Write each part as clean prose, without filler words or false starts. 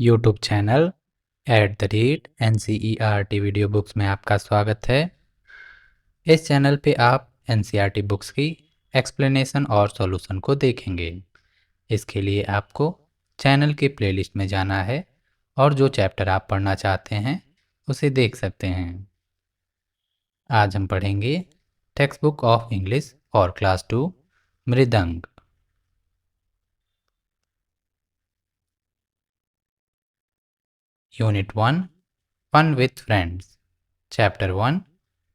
YouTube channel @NCERT video books में आपका स्वागत है। इस चैनल पे आप NCERT बुक्स की एक्सप्लेनेशन और सॉल्यूशन को देखेंगे। इसके लिए आपको चैनल के प्लेलिस्ट में जाना है और जो चैप्टर आप पढ़ना चाहते हैं उसे देख सकते हैं। आज हम पढ़ेंगे text book of English for class 2 Mridang. Unit 1 fun with friends. Chapter 1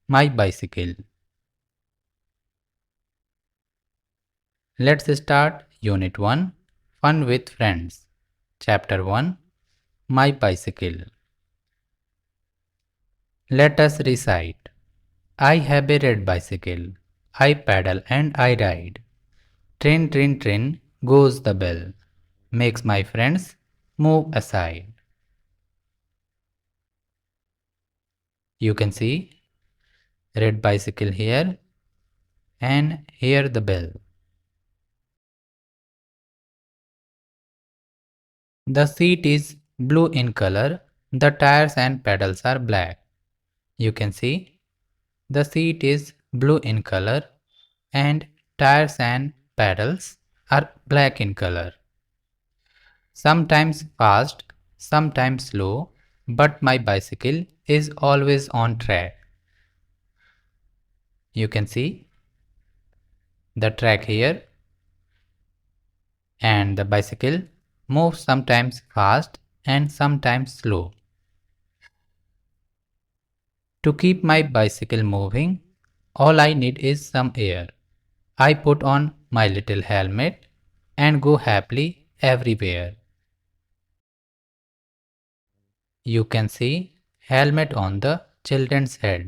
my bicycle. Let's start Unit 1 Fun with Friends. Chapter 1 My Bicycle. Let us recite. I have a red bicycle. I pedal and I ride. Trin, trin, trin goes the bell. Makes my friends move aside. You can see red bicycle here and here the bell. The seat is blue in color. The tires and pedals are black. You can see the seat is blue in color and tires and pedals are black in color. Sometimes fast, sometimes slow, but my bicycle is always on track. You can see the track here, and the bicycle moves sometimes fast and sometimes slow. To keep my bicycle moving, all I need is some air. I put on my little helmet and go happily everywhere. You can see helmet on the children's head.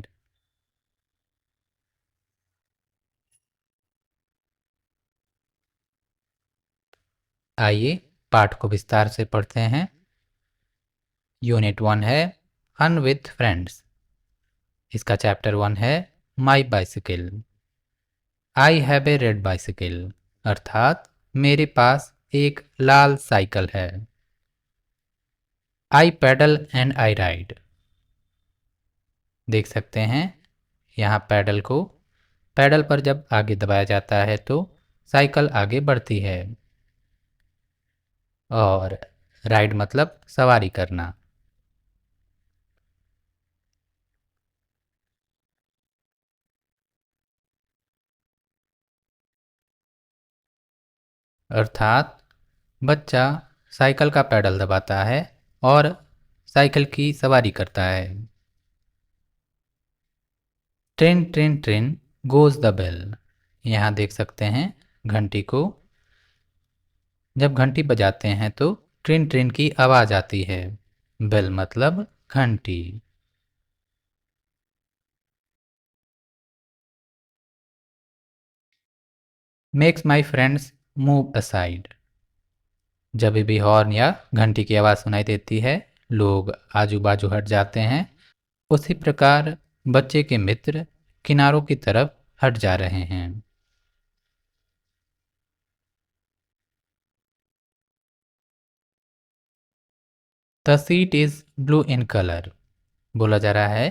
आइए पाठ को विस्तार से पढ़ते हैं। Unit 1 है fun with friends. इसका chapter 1 है माई bicycle. I have a red bicycle, अर्थात मेरे पास एक लाल साइकिल है। आई पैडल एंड आई राइड। देख सकते हैं यहाँ पैडल पर जब आगे दबाया जाता है तो साइकिल आगे बढ़ती है, और राइड मतलब सवारी करना। अर्थात बच्चा साइकिल का पैडल दबाता है और साइकिल की सवारी करता है। Train train train goes the bell. यहाँ देख सकते हैं घंटी को। जब घंटी बजाते हैं तो ट्रेन ट्रेन की आवाज़ आती है। बेल मतलब घंटी। Makes my friends move aside. जब भी हॉर्न या घंटी की आवाज़ सुनाई देती है, लोग आजू बाजू हट जाते हैं। उसी प्रकार बच्चे के मित्र किनारों की तरफ हट जा रहे हैं। The seat is blue in colour. बोला जा रहा है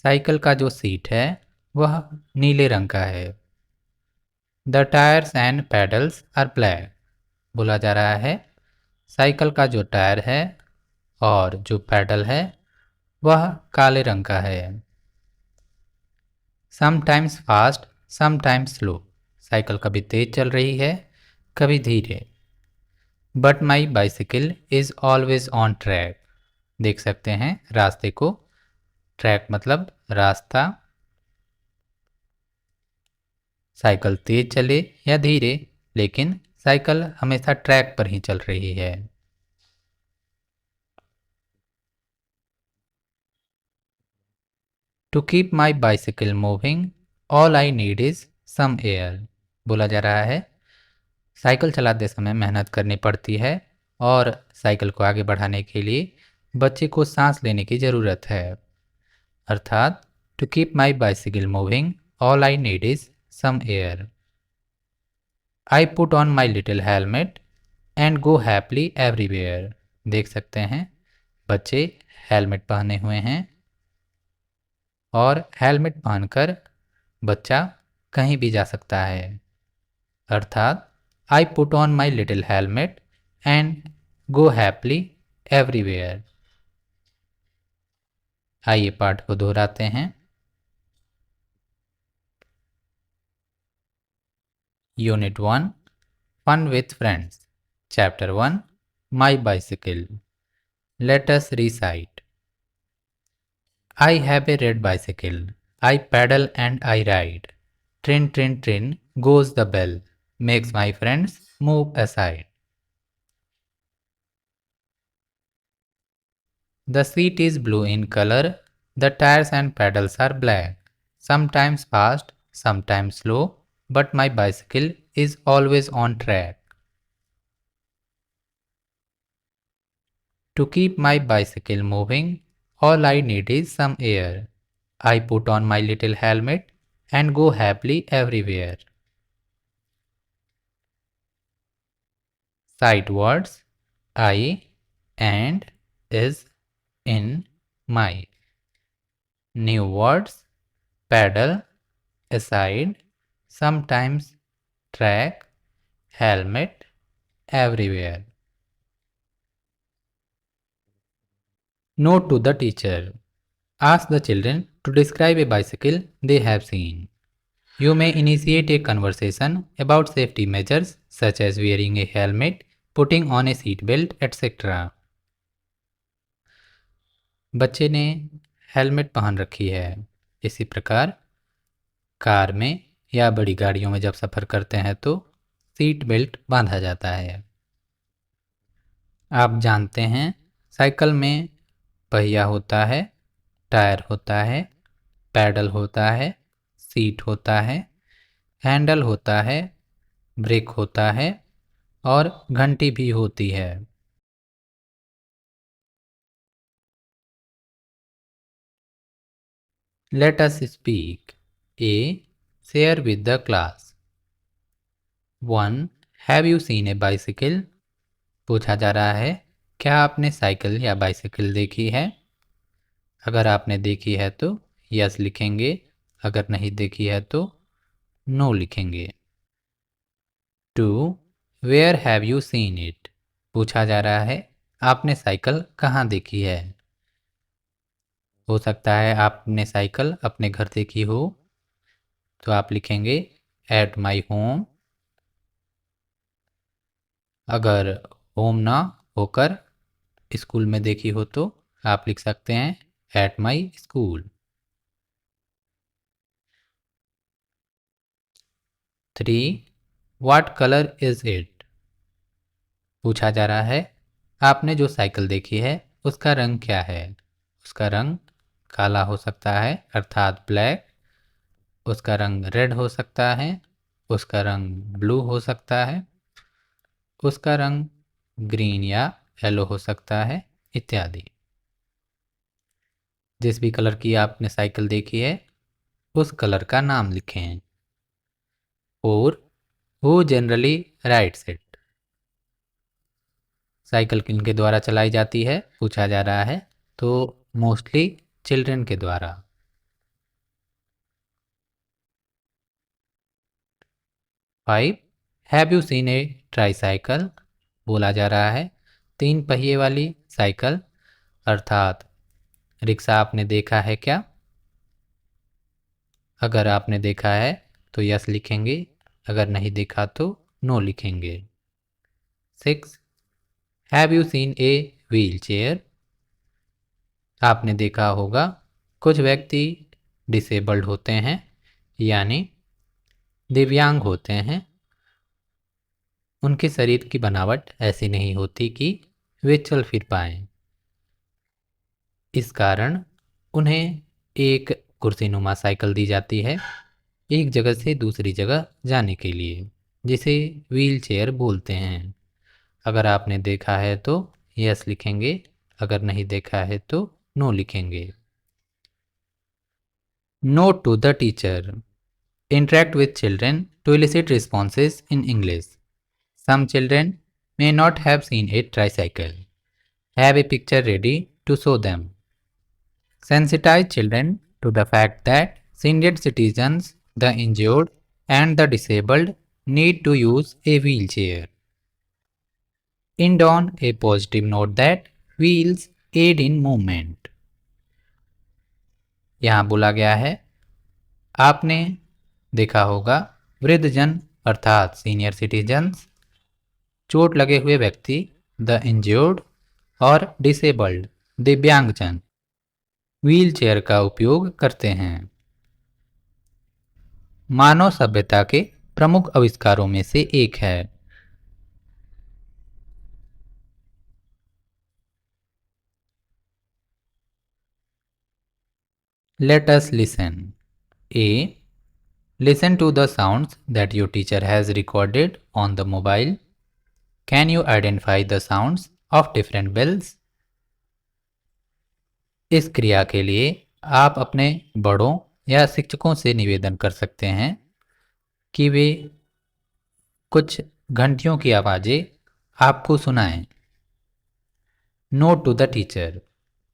साइकिल का जो सीट है वह नीले रंग का है। The tyres and pedals are black. बोला जा रहा है साइकिल का जो टायर है और जो पैडल है वह काले रंग का है। Sometimes fast sometimes slow. Cycle कभी तेज चल रही है कभी धीरे। But my bicycle is always on track. देख सकते हैं रास्ते को। ट्रैक मतलब रास्ता। साइकिल तेज चले या धीरे, लेकिन साइकिल हमेशा ट्रैक पर ही चल रही है। To keep my bicycle moving all I need is some air. बोला जा रहा है साइकिल चलाते समय मेहनत करनी पड़ती है और साइकिल को आगे बढ़ाने के लिए बच्चे को सांस लेने की ज़रूरत है। अर्थात to keep my bicycle moving all I need is some air. I put on my little helmet and go happily everywhere. देख सकते हैं बच्चे हेलमेट पहने हुए हैं और हेलमेट पहनकर बच्चा कहीं भी जा सकता है। अर्थात I put on my little helmet and go happily everywhere. आइए पाठ को दोहराते हैं। Unit 1 fun with friends. Chapter 1 my bicycle. Let us recite. I have a red bicycle. I pedal and I ride. Trin trin trin goes the bell. Makes my friends move aside. The seat is blue in color. The tires and pedals are black. Sometimes fast, sometimes slow, but my bicycle is always on track. To keep my bicycle moving, all I need is some air. I put on my little helmet and go happily everywhere. Sight words I and is in my. New words pedal, aside, sometimes track, helmet, everywhere. Note to the teacher. Ask the children to describe a bicycle they have seen. You may initiate a conversation about safety measures such as wearing a helmet, putting on a seat belt, etc. बच्चे ने helmet पहन रखी है। इसी प्रकार car में या बड़ी गाड़ियों में जब सफ़र करते हैं तो सीट बेल्ट बांधा जाता है। आप जानते हैं साइकिल में पहिया होता है, टायर होता है, पैडल होता है, सीट होता है, हैंडल होता है, ब्रेक होता है और घंटी भी होती है। Let us speak. A. Share with the class. 1. Have you seen a bicycle? पूछा जा रहा है क्या आपने साइकिल या बाइसिकल देखी है? अगर आपने देखी है तो यस लिखेंगे, अगर नहीं देखी है तो नो लिखेंगे। 2. Where have you seen it? पूछा जा रहा है आपने साइकिल कहाँ देखी है? हो सकता है आपने साइकिल अपने घर देखी हो, तो आप लिखेंगे एट माई होम। अगर होम ना होकर स्कूल में देखी हो तो आप लिख सकते हैं at my school. 3. What color is it? पूछा जा रहा है आपने जो साइकिल देखी है उसका रंग क्या है? उसका रंग काला हो सकता है अर्थात ब्लैक, उसका रंग रेड हो सकता है, उसका रंग ब्लू हो सकता है, उसका रंग ग्रीन या येलो हो सकता है इत्यादि। जिस भी कलर की आपने साइकिल देखी है उस कलर का नाम लिखें। 4. Who generally rides it? Cycle किनके द्वारा चलाई जाती है पूछा जा रहा है, तो मोस्टली चिल्ड्रन के द्वारा। 5. Have you seen a tricycle? बोला जा रहा है 3 पहिए वाली साइकिल अर्थात रिक्शा आपने देखा है क्या? अगर आपने देखा है तो यस लिखेंगे, अगर नहीं देखा तो नो लिखेंगे। 6. Have you seen a wheelchair? आपने देखा होगा कुछ व्यक्ति डिसेबल्ड होते हैं यानी दिव्यांग होते हैं, उनके शरीर की बनावट ऐसी नहीं होती कि वे चल फिर पाएं। इस कारण उन्हें एक कुर्सीनुमा साइकिल दी जाती है एक जगह से दूसरी जगह जाने के लिए, जिसे व्हील चेयर बोलते हैं। अगर आपने देखा है तो यस लिखेंगे, अगर नहीं देखा है तो नो लिखेंगे। Note to the teacher. Interact with children to elicit responses in English. Some children may not have seen a tricycle. Have a picture ready to show them. Sensitize children to the fact that senior citizens, the injured, and the disabled need to use a wheelchair. End on a positive note that wheels aid in movement. यहाँ बोला गया है, आपने देखा होगा वृद्धजन अर्थात senior citizens, चोट लगे हुए व्यक्ति द इंज्योर्ड और डिसेबल्ड दिव्यांगजन व्हील चेयर का उपयोग करते हैं। मानव सभ्यता के प्रमुख आविष्कारों में से एक है। Let us listen. A. Listen to the sounds that your teacher has recorded on the mobile. Can you identify the sounds of different bells? इस क्रिया के लिए आप अपने बड़ों या शिक्षकों से निवेदन कर सकते हैं कि वे कुछ घंटियों की आवाज़ें आपको सुनाएं। Note to the teacher.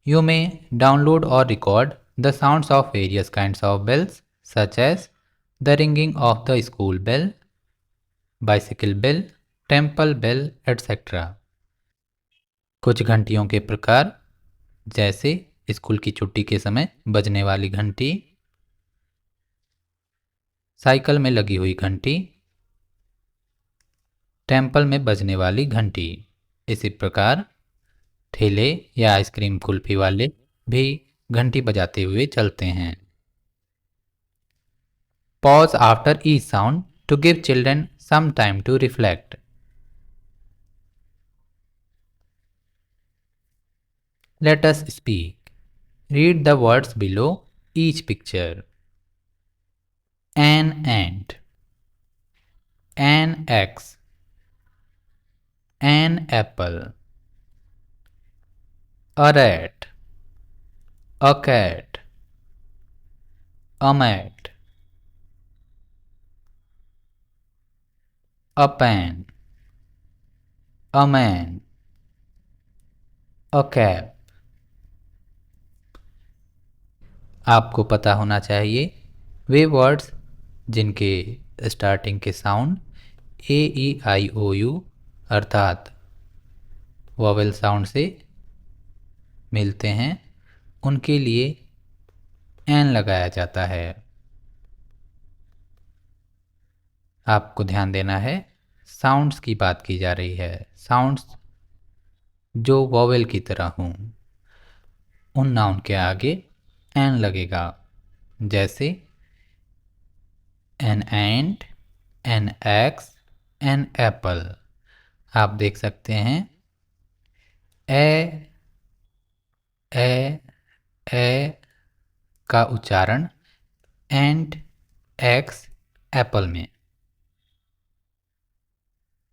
You may download or record the sounds of various kinds of bells such as the ringing of the school bell, bicycle bell, temple bell, etc. कुछ घंटियों के प्रकार जैसे स्कूल की छुट्टी के समय बजने वाली घंटी, साइकिल में लगी हुई घंटी, टेम्पल में बजने वाली घंटी। इसी प्रकार ठेले या आइसक्रीम कुल्फी वाले भी घंटी बजाते हुए चलते हैं। Pause after each sound to give children some time to reflect. Let us speak. Read the words below each picture. An ant, an axe, an apple, a rat, a cat, a mat, a pen, a man, a cap. आपको पता होना चाहिए वे words जिनके starting के sound A E I O U अर्थात vowel sound से मिलते हैं, उनके लिए एन लगाया जाता है। आपको ध्यान देना है, साउंड्स की बात की जा रही है। साउंड्स जो वॉवेल की तरह हों, उन नाउन के आगे एन लगेगा। जैसे an ant, an axe, an apple. आप देख सकते हैं ए ए ए का उच्चारण एंट, एक्स, एप्पल में।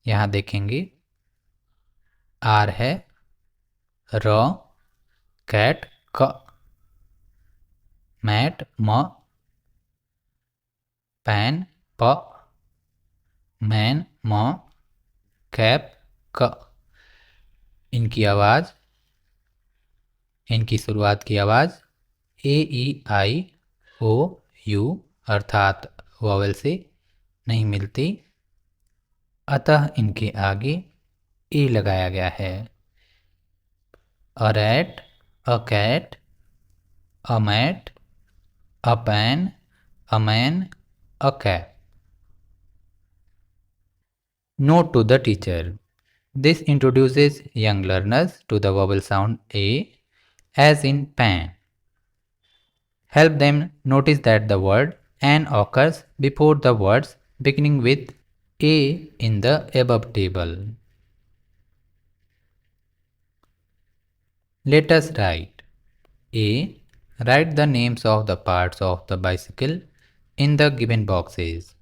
यहाँ देखेंगे आर है र, कैट क, मैट म, पैन प, मैन म, कैप क। इनकी शुरुआत की आवाज़ ए ई आई ओ यू अर्थात वॉवेल से नहीं मिलती, अतः इनके आगे ए लगाया गया है। A rat, a cat, a mat, a pan, a man, a cap. Note to the teacher. This introduces young learners to the vowel sound A as in pan. Help them notice that the word an occurs before the words beginning with A in the above table. Let us write. A. Write the names of the parts of the bicycle in the given boxes.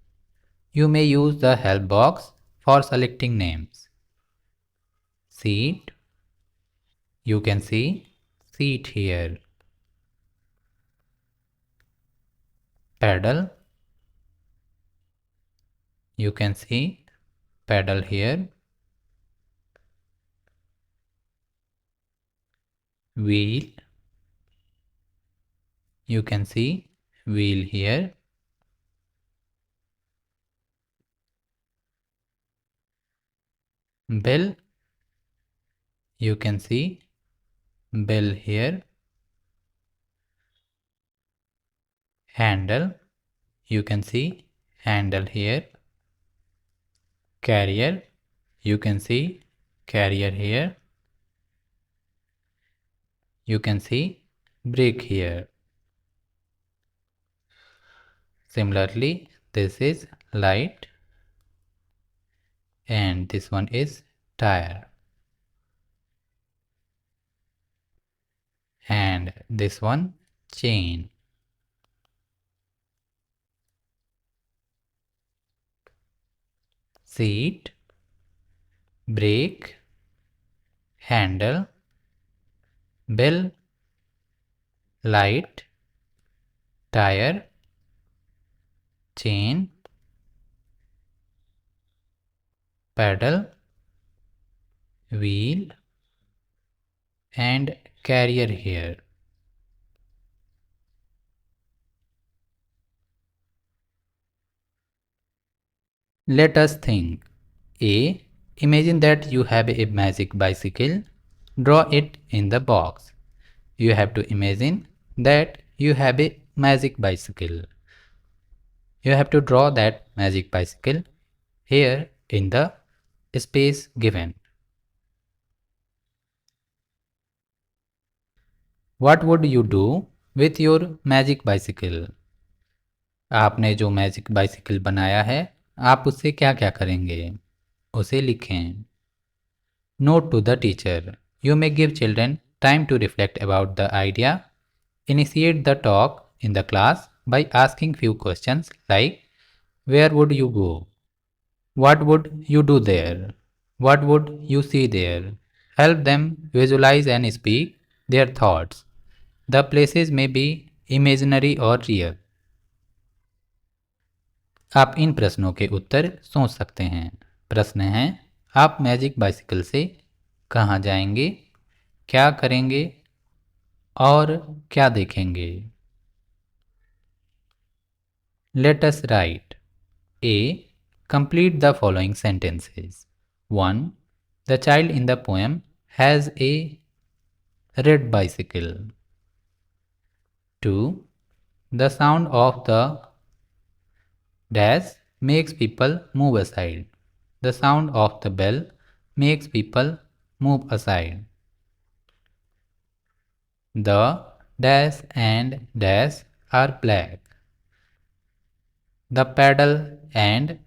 You may use the help box for selecting names. Seat. You can see seat here. Pedal. You can see pedal here. wheel, you can see wheel here. Bell, you can see bell here. Handle, you can see handle here. Carrier, you can see carrier here. You can see brake here. Similarly, this is light and this one is tire, and this one chain. Seat, brake, handle, bell, light, tire, chain, pedal, wheel, and carrier here. Let us think. A. Imagine that you have a magic bicycle. Draw it in the box. You have to imagine that you have a magic bicycle. You have to draw that magic bicycle here in the space given. What would you do with your magic bicycle? आपने जो magic bicycle बनाया है, आप उससे क्या क्या करेंगे? उसे लिखें. Note to the teacher. You may give children time to reflect about the idea. Initiate the talk in the class by asking few questions like, where would you go? What would you do there? What would you see there? Help them visualize and speak their thoughts. The places may be imaginary or real. आप इन प्रश्नों के उत्तर सोच सकते हैं. प्रश्न है, आप magic bicycle से कहाँ जाएंगे, क्या करेंगे और क्या देखेंगे. Let us write. A. Complete the following sentences. 1. The child in the poem has a red bicycle. 2. The sound of the dash makes people move aside. The sound of the bell makes people move aside. The dash and dash are black. The pedal and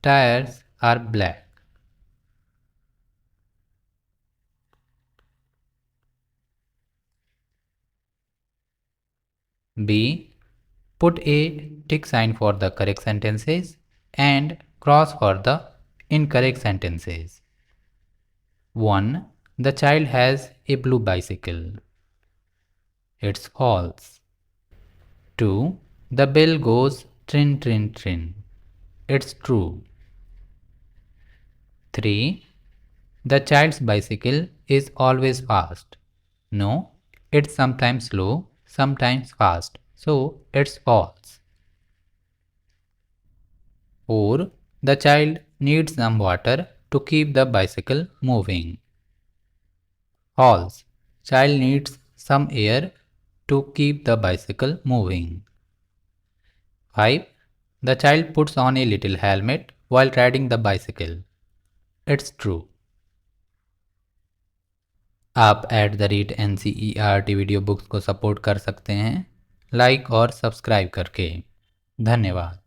tires are black. B. Put a tick sign for the correct sentences and cross for the incorrect sentences. 1. The child has a blue bicycle. It's false. 2. The bell goes trin trin trin. It's true. 3. The child's bicycle is always fast. No, it's sometimes slow, sometimes fast. So it's false. 4. The child needs some water to keep the bicycle moving. False. Child needs some air to keep the bicycle moving. 5. The child puts on a little helmet while riding the bicycle. It's true. आप @NCERT video books को support कर सकते हैं like और subscribe करके. धन्यवाद.